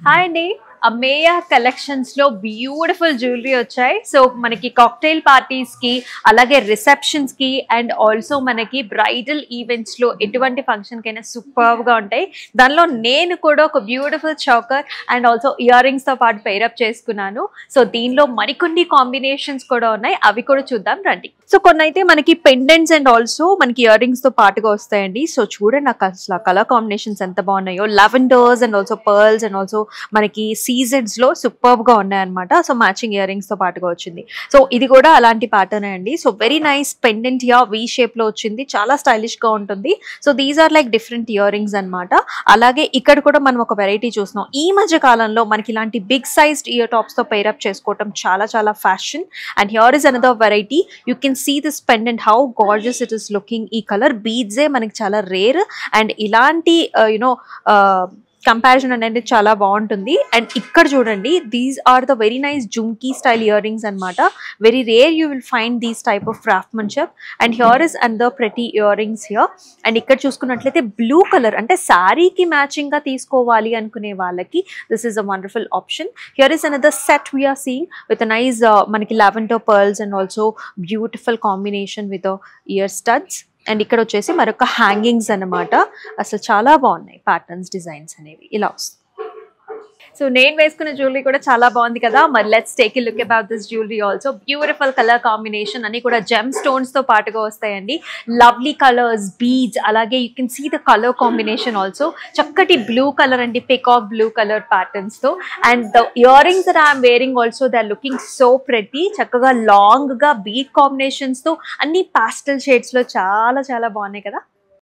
Hi అండి. అమేయా collections లో beautiful jewellery వచ్చాయి. సో మనకి కాక్టైల్ పార్టీస్ కి, అలాగే రిసెప్షన్స్ కి అండ్ ఆల్సో మనకి బ్రైడల్ ఈవెంట్స్ లో ఎటువంటి ఫంక్షన్ కైనా సూపర్ గా ఉంటాయి. దానిలో నేను కూడా ఒక beautiful choker and also ear rings తో పాటు పేరప్ చేసుకున్నాను. సో దీనిలో మరికొన్ని కాంబినేషన్స్ కూడా ఉన్నాయి, అవి కూడా చూద్దాం రండి. సో కొన్ని అయితే మనకి పెండెంట్స్ అండ్ ఆల్సో మనకి ఇయర్ రింగ్స్ తో పాటుగా వస్తాయండి. సో చూడండి నాకు అసలు కలర్ కాంబినేషన్స్ ఎంత బాగున్నాయో, lavenders and also pearls and also మనకి సీజెడ్స్ లో సూపర్ గా ఉన్నాయన్నమాట. సో మ్యాచింగ్ ఇయర్ రింగ్స్ తో పాటుగా వచ్చింది. సో ఇది కూడా అలాంటి ప్యాటర్న్ అండి. So very nice pendant yeah V shape లో వచ్చింది, చాలా స్టైలిష్ గా ఉంటుంది. So these are like different earrings అనమాట. అలాగే ఇక్కడ కూడా మనం ఒక వెరైటీ చూస్తున్నాం. ఈ మధ్య కాలంలో మనకి ఇలాంటి బిగ్ సైజ్డ్ ఇయర్ టాప్స్ తో పేరప్ చేసుకోవటం చాలా చాలా fashion. And here is another variety. You can see this pendant how gorgeous it is looking. ఈ కలర్ బీడ్స్ మనకి చాలా రేర్ అండ్ ఇలాంటి కంపారిజన్ అనేది చాలా బాగుంటుంది. అండ్ ఇక్కడ చూడండి, these are the very nice jhumki style earrings అనమాట. Very rare you will find these type of craftsmanship. And here is and the pretty earrings here. And ఇక్కడ చూసుకున్నట్లయితే blue colour, అంటే శారీకి మ్యాచింగ్ గా తీసుకోవాలి అనుకునే వాళ్ళకి this is a wonderful option. Here is another set we are seeing with nice మనకి lavender pearls and also beautiful combination with ear studs. And ఇక్కడ వచ్చేసి మరొక హ్యాంగింగ్స్ అన్నమాట. అసలు చాలా బాగున్నాయి ప్యాటర్న్స్, డిజైన్స్ అనేవి ఇలా వస్తాయి. సో నేను వేసుకున్న జ్యువెలరీ కూడా చాలా బాగుంది కదా. మరి let's take a look about this jewellery also. Beautiful colour combination అన్ని కూడా జెమ్ స్టోన్స్ తో పాటుగా వస్తాయండి. లవ్లీ కలర్స్, బీడ్స్, అలాగే you can see the colour combination also. చక్కటి బ్లూ కలర్ అండి, పికాక్ బ్లూ కలర్ ప్యాటర్న్స్ తో. And the earrings that I'm wearing also they are looking so pretty. చక్కగా long గా bead combinations తో అన్ని పాస్టల్ shades లో చాలా చాలా బాగున్నాయి కదా.